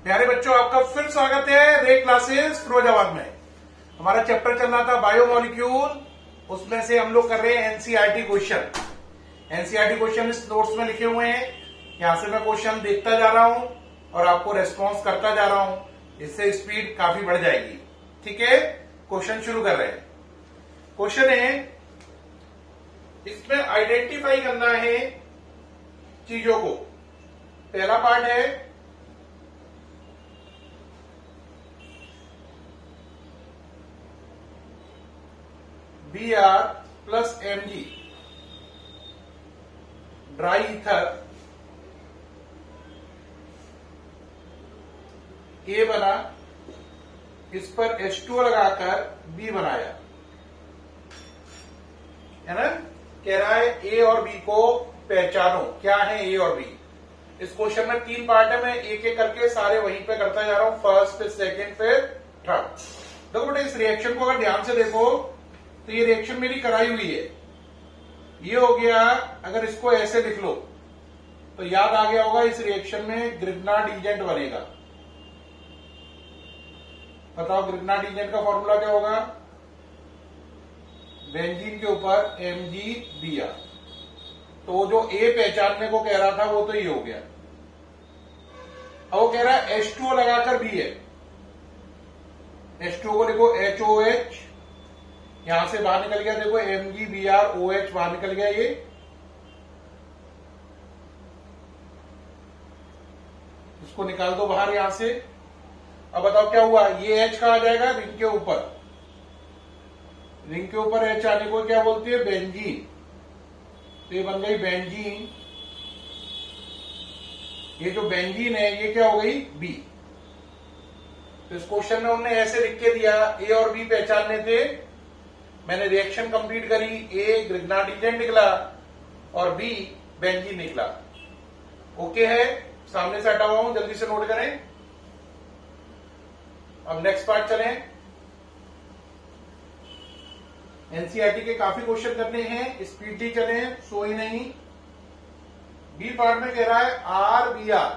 प्यारे बच्चों, आपका फिर स्वागत है रे क्लासेस फिरोजाबाद में। हमारा चैप्टर चल रहा था बायोमोलिक्यूल, उसमें से हम लोग कर रहे हैं एनसीईआरटी क्वेश्चन। एनसीईआरटी क्वेश्चन इस नोट्स में लिखे हुए हैं। यहां से मैं क्वेश्चन देखता जा रहा हूं और आपको रेस्पॉन्स करता जा रहा हूं, इससे स्पीड काफी बढ़ जाएगी। ठीक है, क्वेश्चन शुरू कर रहे हैं। क्वेश्चन है, इसमें आइडेंटिफाई करना है चीजों को। पहला पार्ट है Br plus Mg dry ether A बना, इस पर H2O लगाकर B बनाया, है ना। कह रहा है A और B को पहचानो, क्या है A और B। इस क्वेश्चन में 3 पार्ट है, मैं एक एक करके सारे वहीं पे करता जा रहा हूं, फर्स्ट फिर सेकंड फिर थर्ड। देखो बेटा, इस रिएक्शन को अगर ध्यान से देखो तो ये रिएक्शन मेरी कराई हुई है। ये हो गया, अगर इसको ऐसे लिख लो तो याद आ गया होगा, इस रिएक्शन में ग्रिग्नार्ड एजेंट बनेगा। बताओ ग्रिग्नार्ड एजेंट का फॉर्मूला क्या होगा। बेंजीन के ऊपर MgBr। तो जो A पहचानने को कह रहा था वो तो ये हो गया। अब वो कह रहा है H2O लगाकर B है। H2O को लिखो HOH, यहां से बाहर निकल गया, देखो MgBrOH बाहर निकल गया। ये इसको निकाल दो बाहर यहां से। अब बताओ क्या हुआ, ये H कहा जाएगा रिंग के ऊपर। रिंग के ऊपर H आने को क्या बोलती है, बेंजीन। तो ये बन गई बेंजीन। ये जो बेंजीन है ये क्या हो गई, B। तो इस क्वेश्चन में उन्होंने ऐसे लिख के दिया, A और B पहचानने थे, मैंने रिएक्शन कंप्लीट करी, A ग्रिग्नार्ड एजेंट निकला और B बेंजीन निकला। ओके है, सामने से हटा हुआ हूं, जल्दी से नोट करें। अब नेक्स्ट पार्ट चलें। एनसीईआरटी के काफी क्वेश्चन करने हैं, स्पीडली चलें, सो ही नहीं। बी पार्ट में कह रहा है RBr,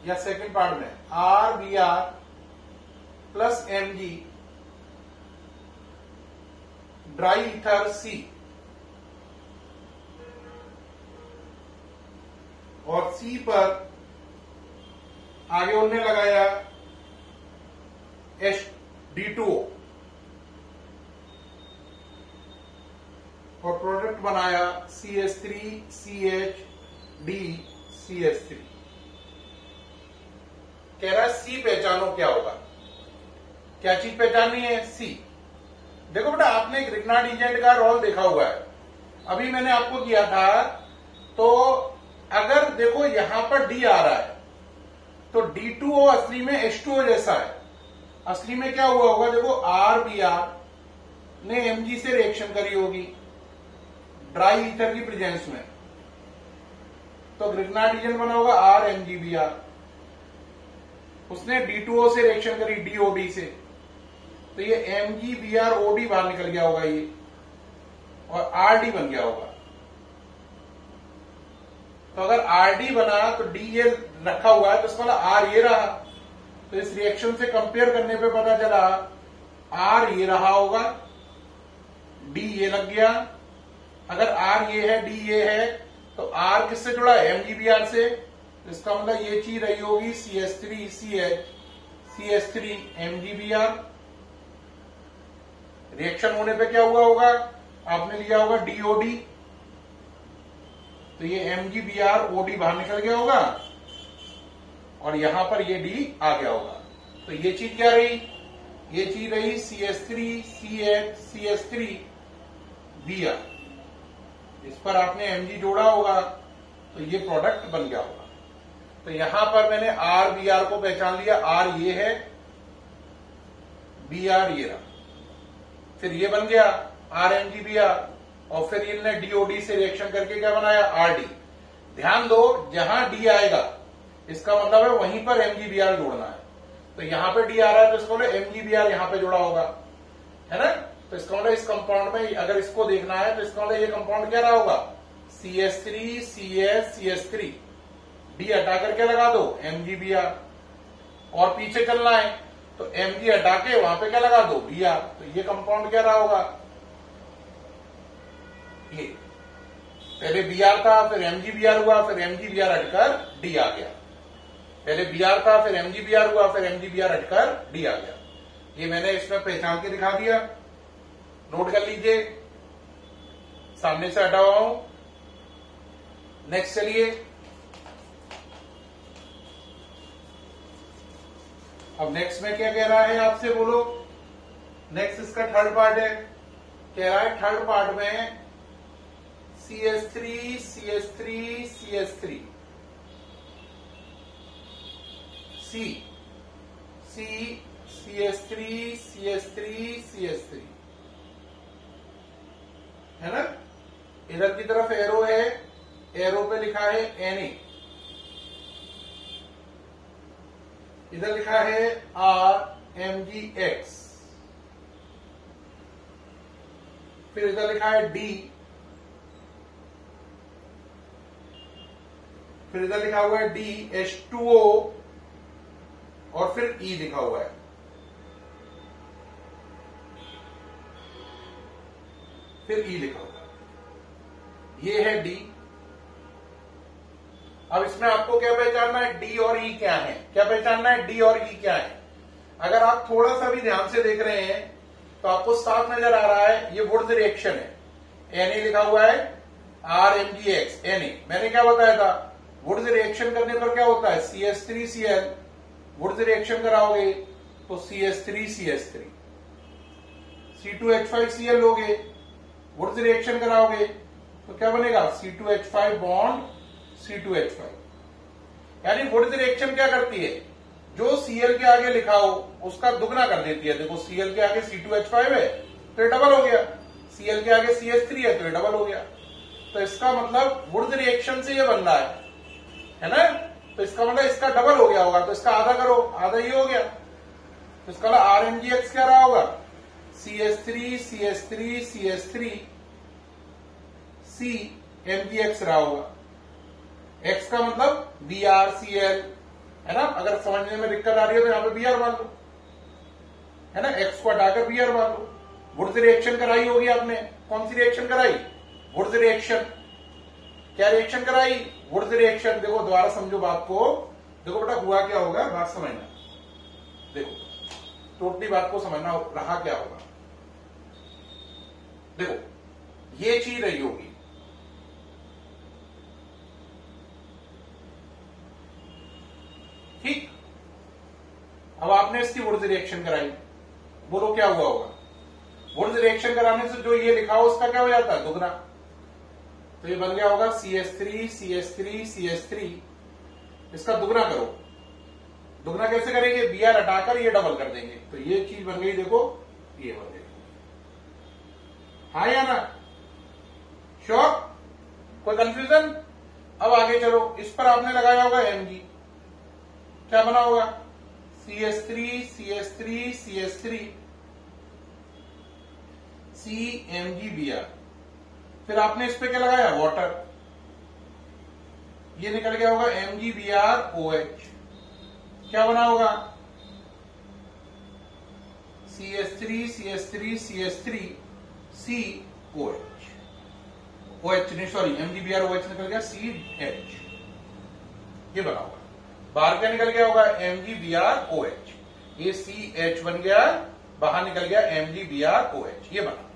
या सेकंड पार्ट में RBr plus Mg dry ether C, और C पर आगे उन्होंने लगाया D2O और प्रोडक्ट बनाया CH3CHDCH3। कह रहा है C पहचानो क्या होगा। क्या चीज पहचाननी है, C। देखो बेटा, आपने ग्रिग्नार्ड एजेंट का रोल देखा हुआ है, अभी मैंने आपको किया था। तो अगर देखो यहां पर D आ रहा है तो D2O असली में H2O जैसा है। असली में क्या हुआ होगा, देखो RBr ने Mg से रिएक्शन करी होगी ड्राई ईथर की प्रेजेंस में, तो ग्रिग्नार्ड एजेंट बना होगा RMgBr। उसने D2O से रिएक्शन करी DOD से, तो ये MgBrOD बाहर निकल गया होगा ये, और RD बन गया होगा। तो अगर RD बना तो D ये रखा हुआ है, तो इसका मतलब R ये रहा। तो इस रिएक्शन से कंपेयर करने पे पता चला R ये रहा होगा, D ये लग गया। अगर R ये है, D ये है, तो R किससे जुड़ा है, MgBr से। तो इसका मतलब ये चीज रही होगी CH3CH CH3MgBr। रिएक्शन होने पे क्या हुआ होगा, आपने लिया होगा DOD, तो ये MgBrOD बाहर निकल गया होगा और यहां पर ये D आ गया होगा। तो ये चीज क्या रही, ये चीज रही CH3CH CH3Br। इस पर आपने Mg जोड़ा होगा तो ये प्रोडक्ट बन गया होगा। तो यहां पर मैंने RBr को पहचान लिया, R ये है, Br ये रहा, फिर ये बन गया RMgBr, और फिर इनने DOD से रिएक्शन करके क्या बनाया, RD। ध्यान दो, जहां D आएगा इसका मतलब है वहीं पर MgBr जोड़ना है। तो यहां पे D आ रहा है तो इसको MgBr यहां पे जोड़ा होगा, है ना। तो इसका मतलब इस कंपाउंड में अगर इसको देखना है तो इसका मतलब ये कंपाउंड क्या रहा होगा, CH3 CH CH3 D हटा करके लगा दो MgBr। और पीछे चलना है तो Mg हटा के वहां पे क्या लगा दो, Br। तो ये कंपाउंड क्या रहा होगा, ये पहले Br था, फिर MgBr हुआ, फिर MgBr हटकर D आ गया। पहले Br था, फिर MgBr हुआ, फिर MgBr हटकर D आ गया। ये मैंने इसमें पहचान के दिखा दिया, नोट कर लीजिए, सामने से हटा हुआ हूं। नेक्स्ट चलिए, अब नेक्स्ट में क्या कह रहा है आपसे, बोलो। नेक्स्ट इसका थर्ड पार्ट है, कह रहा है थर्ड पार्ट में CH3 CH3 CH3 C C CH3 CH3 CH3 है ना। इधर की तरफ एरो है, एरो पे लिखा है Na, इधर लिखा है RMgX, फिर इधर लिखा है D, फिर इधर लिखा हुआ है DH2O और फिर E लिखा हुआ है। फिर E लिखा हुआ है, ये है D। अब इसमें आपको क्या पहचानना है, D और E क्या है, क्या पहचानना है, D और E क्या है। अगर आप थोड़ा सा भी ध्यान से देख रहे हैं तो आपको साफ नजर आ रहा है, ये वुड्स रिएक्शन है। Na लिखा हुआ है, RMgX Na। मैंने क्या बताया था, वुड्स रिएक्शन करने पर क्या होता है, CH3Cl, वुड्स रिएक्शन कराओगे तो CH3CH3, C2H5Cl लोगे, वुड्स रिएक्शन कराओगे तो क्या बनेगा, C2H5 बॉन्ड C2H5। यानी वुड्स रिएक्शन क्या करती है, जो Cl के आगे लिखा हो उसका दुगना कर देती है। देखो Cl के आगे C2H5 है तो ये डबल हो गया, Cl के आगे CH3 है तो ये डबल हो गया। तो इसका मतलब वुड्स रिएक्शन से ये बन रहा है ना। तो इसका मतलब इसका डबल हो गया होगा, तो इसका आधा करो, आधा ही हो गया। तो इसका मतलब RMgX क्या रहा होगा, CH3 CH3 CH3 CMgX रहा होगा। X का मतलब BrCl है ना। अगर समझने में दिक्कत आ रही है तो यहां पे Br मान लो, है ना, X को हटाकर Br मान लो। वुड्स रिएक्शन कराई होगी आपने, कौन सी रिएक्शन कराई, वुड्स रिएक्शन। क्या रिएक्शन कराई, वुड्स रिएक्शन। देखो दोबारा समझो बात को, देखो बेटा हुआ क्या होगा, बात समझना, देखो टोटली बात को समझना, रहा क्या होगा। देखो ये चीज रही होगी, ठीक। अब आपने इसकी वुड्स रिएक्शन कराई, बोलो क्या हुआ होगा। वुड्स रिएक्शन कराने से जो ये लिखा हो उसका क्या हो जाता है, दुगना। तो ये बन गया होगा CH3 CH3 CH3, इसका दुगना करो। दुगना कैसे करेंगे, Br हटाकर ये डबल कर देंगे, तो ये चीज बन गई, देखो ये बन गई। हाँ या ना, श्योर, कोई कंफ्यूजन। अब आगे चलो, इस पर आपने लगाया होगा Mg, क्या बना होगा, CH3 CH3 CH3 CMgBr। फिर आपने इस पे क्या लगाया, वाटर, ये निकल गया होगा MgBrOH। क्या बना होगा, CH3 CH3 CH3 COH, OH नहीं, सॉरी MgBrOH निकल गया CH, ये बना होगा। बाहर क्या निकल गया होगा, MgBrOH, ये CH बन गया, बाहर निकल गया MgBrOH, ये बना।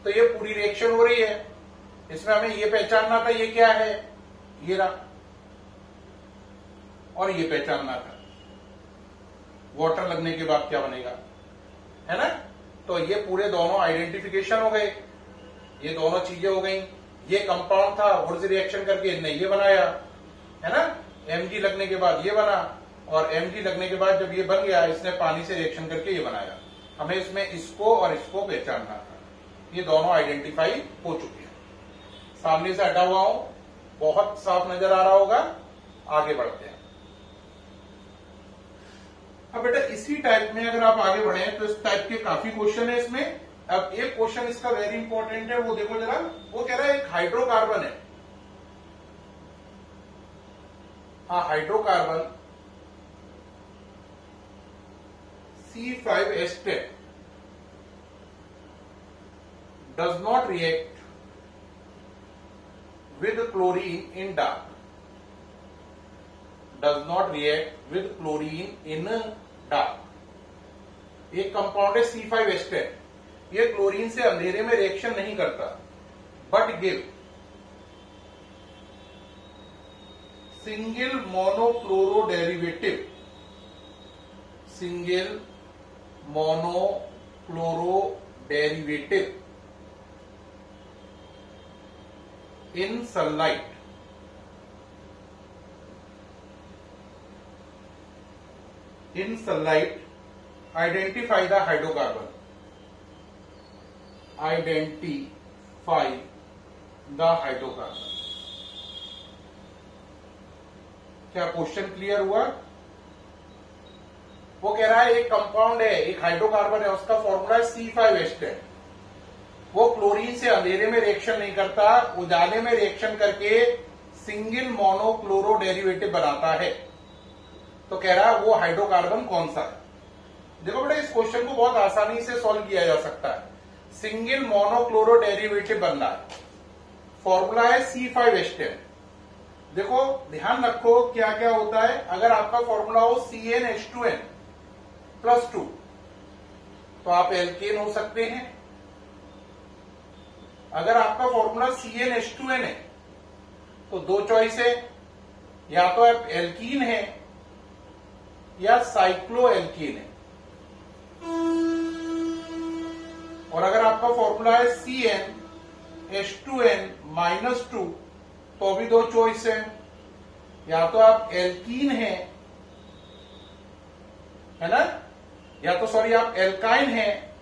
तो ये पूरी रिएक्शन हो रही है, इसमें हमें ये पहचानना था ये क्या है, ये रहा, और ये पहचानना था वाटर लगने के बाद क्या बनेगा, है ना। तो ये पूरे दोनों आइडेंटिफिकेशन हो गए, ये दोनों चीजें हो गई। ये कंपाउंड था, वुड्स रिएक्शन करके इनने ये बनाया, है ना। Mg लगने के बाद ये बना, और Mg लगने के बाद जब ये बन गया, इसने पानी से रिएक्शन करके ये बनाया। हमें इसमें इसको और इसको पहचानना था। ये दोनों आइडेंटिफाई हो चुके हैं, सामने से हटा हुआ हूं, बहुत साफ नजर आ रहा होगा। आगे बढ़ते हैं। अब बेटा इसी टाइप में अगर आप आगे बढ़े तो इस टाइप के काफी क्वेश्चन है इसमें। अब एक क्वेश्चन इसका वेरी इंपॉर्टेंट है, वो देखो जरा। वो कह रहा है एक हाइड्रोकार्बन है, हाँ hydrocarbon C5H10 does not react with chlorine in dark. Does not react with chlorine in dark. एक कंपाउंड है C5H10, ये क्लोरीन से अंधेरे में रिएक्शन नहीं करता, but give single monochloro derivative, single monochloro derivative in sunlight. In sunlight, identify the hydrocarbon. Identify the hydrocarbon. क्या question clear हुआ? वो कह रहा है एक कंपाउंड है, एक हाइड्रोकार्बन है, उसका फॉर्मूला है C5H10. वो क्लोरीन से अंधेरे में रिएक्शन नहीं करता, उजाले में रिएक्शन करके सिंगल मोनोक्लोरो डेरिवेटिव बनाता है. तो कह रहा है वो हाइड्रोकार्बन कौन सा है. देखो बेटा, इस क्वेश्चन को बहुत आसानी से सॉल्व किया जा सकता है. सिंगल मोनोक्लोरो डेरिवेटिव बनना है, फॉर्मूला है C5H10. देखो ध्यान रखो क्या क्या होता है. अगर आपका फॉर्मूला हो CnH2n+2 तो आप एल्केन हो सकते हैं. अगर आपका फॉर्मूला CnH2n है तो दो चॉइस है, या तो आप एल्कीन है या साइक्लो एल्कीन है. और अगर आपका फॉर्मूला है CnH2n-2 तो भी दो चॉइस है, या तो आप एल्कीन है ना, या तो सॉरी आप एल्काइन है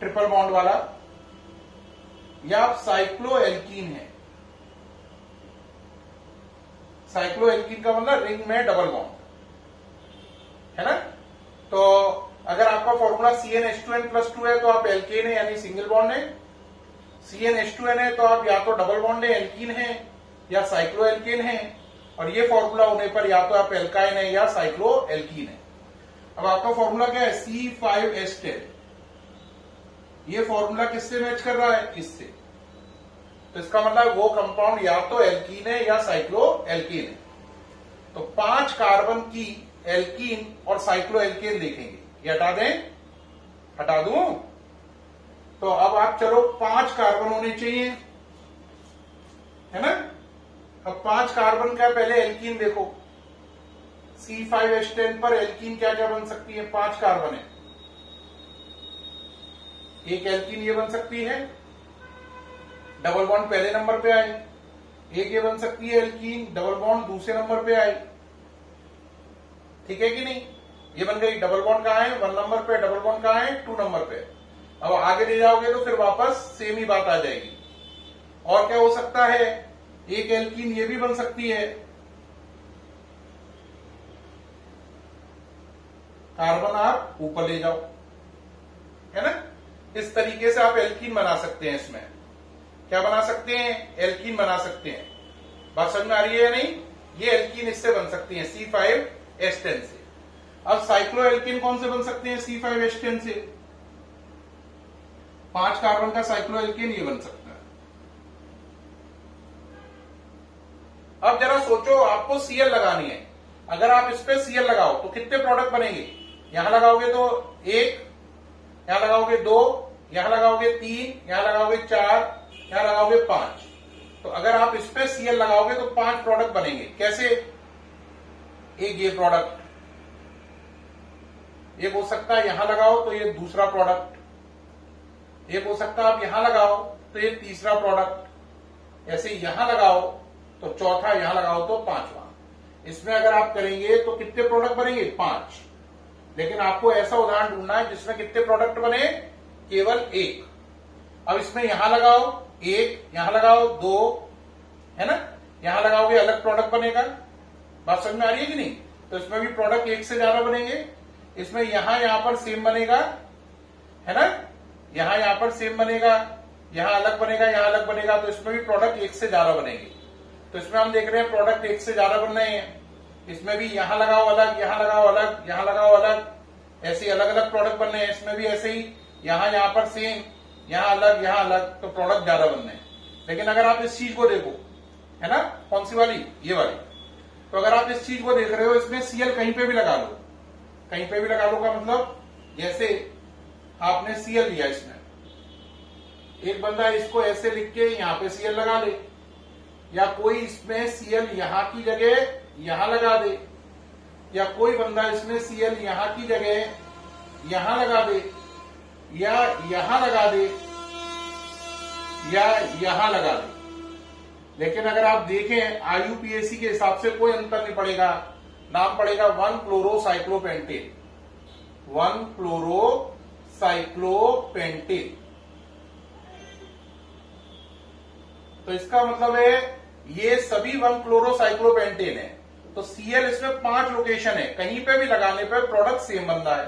ट्रिपल बॉन्ड वाला, या आप साइक्लो एल्कीन है. साइक्लो एल्कीन का मतलब रिंग में डबल बॉन्ड है ना. तो अगर आपका फॉर्मूला CnH2n+2 है तो आप एल्केन है यानी सिंगल बॉन्ड है. CnH2n है तो आप या तो डबल बॉन्ड है एल्कीन है या साइक्लो एल्केन है. और ये फॉर्मूला होने पर या तो आप एल्काइन है या साइक्लो एल्कीन है. अब आपका फॉर्मूला क्या है C5H10. ये फॉर्मूला किससे मैच कर रहा है? इससे. तो इसका मतलब वो कंपाउंड या तो एल्कीन है या साइक्लो एल्कीन है. तो 5 कार्बन की एल्कीन और साइक्लो एल्केन देखेंगे. ये हटा दें, हटा दूं. तो अब आप चलो 5 कार्बन होने चाहिए है ना. अब 5 कार्बन का पहले एल्कीन देखो. C5H10 पर एल्कीन क्या क्या बन सकती है? 5 कार्बन है. एक एल्कीन ये बन सकती है, डबल बॉन्ड पहले नंबर पे आए. एक ये बन सकती है एल्कीन, डबल बॉन्ड दूसरे नंबर पे आए. ठीक है कि नहीं? ये बन गई. डबल बॉन्ड कहां है? 1 नंबर पे. डबल बॉन्ड कहां है? 2 नंबर पे. अब आगे ले जाओगे तो फिर वापस सेम ही बात आ जाएगी. और क्या हो सकता है? एक एल्कीन ये भी बन सकती है. कार्बन आप ऊपर ले जाओ है ना. इस तरीके से आप एल्कीन बना सकते हैं. इसमें क्या बना सकते हैं? एल्कीन बना सकते हैं. बात समझ में आ रही है या नहीं? ये एल्कीन इससे बन सकती है C5H10 से. अब साइक्लो एल्कीन कौन से बन सकते हैं C5H10 से? 5 कार्बन का साइक्लो एल्कीन ये बन सकता है. अब जरा सोचो, आपको Cl लगानी है. अगर आप इस पे Cl लगाओ तो कितने प्रोडक्ट बनेंगे? यहां लगाओगे तो 1, यहां लगाओगे 2, यहां लगाओगे 3, यहां लगाओगे 4, यहां लगाओगे 5. तो अगर आप इस पे Cl लगाओगे तो 5 प्रोडक्ट बनेंगे. कैसे? एक ये प्रोडक्ट, एक हो सकता है यहां लगाओ तो ये दूसरा प्रोडक्ट, एक हो सकता है आप यहां लगाओ तो ये तीसरा प्रोडक्ट, ऐसे यहां लगाओ तो चौथा, यहां लगाओ तो 5वां. इसमें अगर आप करेंगे तो कितने प्रोडक्ट बनेंगे? 5. लेकिन आपको ऐसा उदाहरण ढूंढना है जिसमें कितने प्रोडक्ट बने? केवल 1. अब इसमें यहां लगाओ 1, यहां लगाओ 2 है ना. यहां लगाओगे अलग प्रोडक्ट बनेगा. बात समझ में आ रही है कि नहीं? तो इसमें भी प्रोडक्ट 1 से ज्यादा बनेंगे. इसमें यहां पर सेम बनेगा है ना. यहां पर सेम बनेगा, यहां अलग बनेगा, यहां अलग बनेगा. तो इसमें भी प्रोडक्ट 1 से ज्यादा बनेंगे. तो इसमें हम देख रहे हैं प्रोडक्ट 1 से ज्यादा बन रहे हैं. इसमें भी यहां लगाओ अलग, यहां लगाओ अलग, यहां लगाओ अलग, ऐसे अलग अलग प्रोडक्ट बनने हैं, इसमें भी ऐसे ही, यहां पर सेम, यहां अलग, तो प्रोडक्ट ज्यादा बनने हैं। लेकिन अगर आप इस चीज को देखो, है ना, कौन सी वाली, ये वाली, तो अगर आप इस चीज को देख रहे हो, इसमें सीएल कहीं पे भी लगा लो, कहीं पे भी लगा लो का मतलब जैसे आपने सीएल लिया, इसमें एक बंदा इसको ऐसे लिख के यहां पे सीएल लगा दे, या कोई इसमें सीएल यहां की जगह यहां लगा दे, या कोई बंदा इसमें सीएल यहां की जगह यहां लगा दे, या यहां लगा दे, या यहां लगा दे। लेकिन अगर आप देखें आईयूपीएसी के हिसाब से कोई अंतर नहीं पड़ेगा, नाम पड़ेगा 1-क्लोरोसाइक्लोपेंटेन, 1-क्लोरोसाइक्लोपेंटेन। तो इसका मतलब है ये सभी 1-क्लोरोसाइक्लोपेंटेन है। तो सीएल इसमें 5 लोकेशन है, कहीं पे भी लगाने पे प्रोडक्ट सेम बनता है।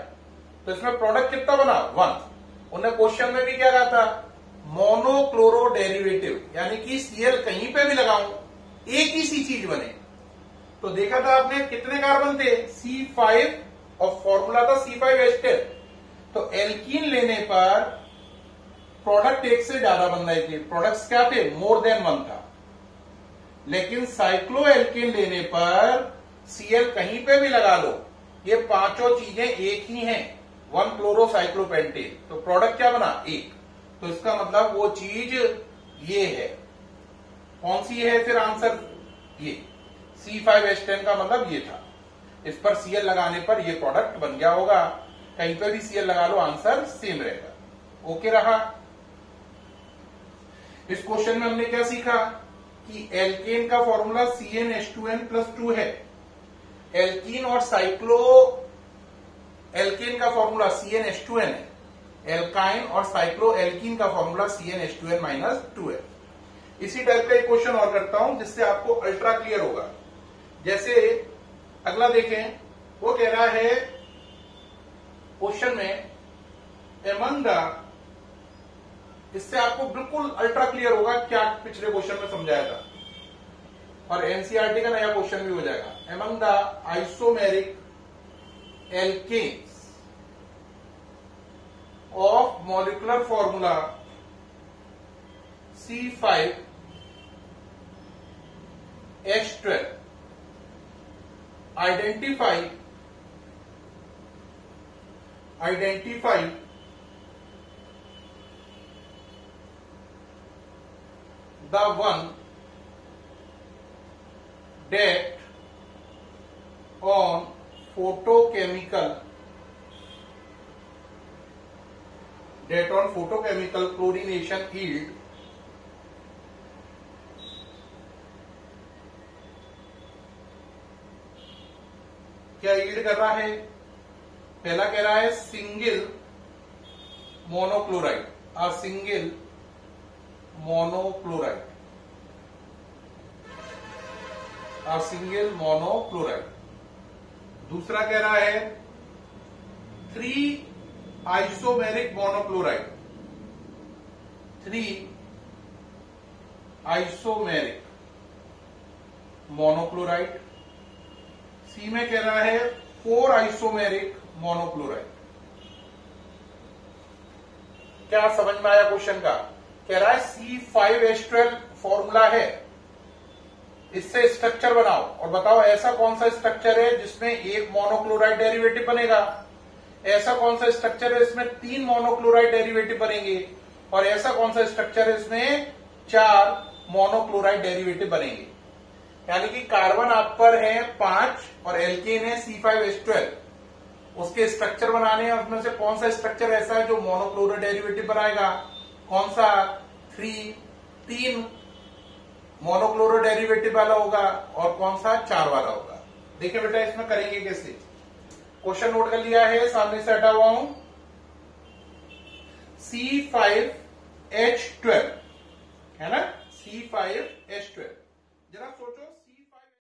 तो इसमें प्रोडक्ट कितना बना, 1। उन्हें क्वेश्चन में भी क्या कहा था, मोनोक्लोरो डेरिवेटिव, यानी कि सीएल कहीं पे भी लगाऊं एक ही सी चीज बने। तो देखा था आपने कितने कार्बन थे, C5, और फॉर्मूला था C5H10। तो एल्कीन लेने पर प्रोडक्ट एक से ज्यादा बन रहे थे, प्रोडक्ट्स क्या थे, मोर देन 1 था। लेकिन साइक्लोएल्कीन लेने पर सीएल कहीं पे भी लगा लो, ये पांचों चीजें एक ही हैं, 1-क्लोरोसाइक्लोपेंटेन। तो प्रोडक्ट क्या बना, एक। तो इसका मतलब वो चीज ये है, कौन सी है फिर आंसर, ये C5H10 का मतलब ये था। इस पर सीएल लगाने पर ये प्रोडक्ट बन गया होगा, कहीं पर भी सीएल लगा लो आंसर सेम रहेगा। ओके रहा। इस क्वेश्चन में हमने क्या सीखा कि एल्केन का फॉर्मूला CnH2n+2 है, एल्कीन और एल्केन का फॉर्मूला CnH2n है, एल्काइन और साइक्लो एल्कीन का फॉर्मूला CnH2n-2 है। इसी टाइप का एक क्वेश्चन और करता हूं जिससे आपको अल्ट्रा क्लियर होगा। जैसे अगला देखें, वो कह रहा है क्वेश्चन में एमंग द, इससे आपको बिल्कुल अल्ट्रा क्लियर होगा क्या पिछले क्वेश्चन में समझाया था, और एनसीईआरटी का नया क्वेश्चन भी हो जाएगा। Among the isomeric alkanes of molecular formula C5H12 identify the one that on photochemical chlorination yield क्या यील्ड कर रहा है, पहला कह रहा है single monochloride, single monochloride, single monochloride. दूसरा कह रहा है 3 आइसोमेरिक मोनोक्लोराइड, 3 आइसोमेरिक मोनोक्लोराइड। सी में कह रहा है 4 आइसोमेरिक मोनोक्लोराइड। क्या समझ में आया क्वेश्चन का? कह रहा है C5H12 फॉर्मूला है, इससे स्ट्रक्चर बनाओ और बताओ ऐसा कौन सा स्ट्रक्चर है जिसमें एक मोनोक्लोराइड डेरिवेटिव बनेगा, ऐसा कौन सा स्ट्रक्चर है इसमें 3 मोनोक्लोराइड डेरिवेटिव बनेंगे, और ऐसा कौन सा स्ट्रक्चर है इसमें 4 मोनोक्लोराइड डेरिवेटिव बनेंगे। यानी कि कार्बन आप पर है 5 और एल्केन है C5H12, उसके स्ट्रक्चर बनाने हैं, उसमें से कौन सा स्ट्रक्चर ऐसा है जो मोनोक्लोराइड डेरिवेटिव बनाएगा, कौन सा 3 मोनोक्लोराइड डेरिवेटिव वाला होगा और कौन सा 4 वाला होगा। देखिए बेटा इसमें करेंगे कैसे, क्वेश्चन नोट कर लिया है, सामने से हटा हुआ हूं। C5H12 है ना, C5H12, जरा सोचो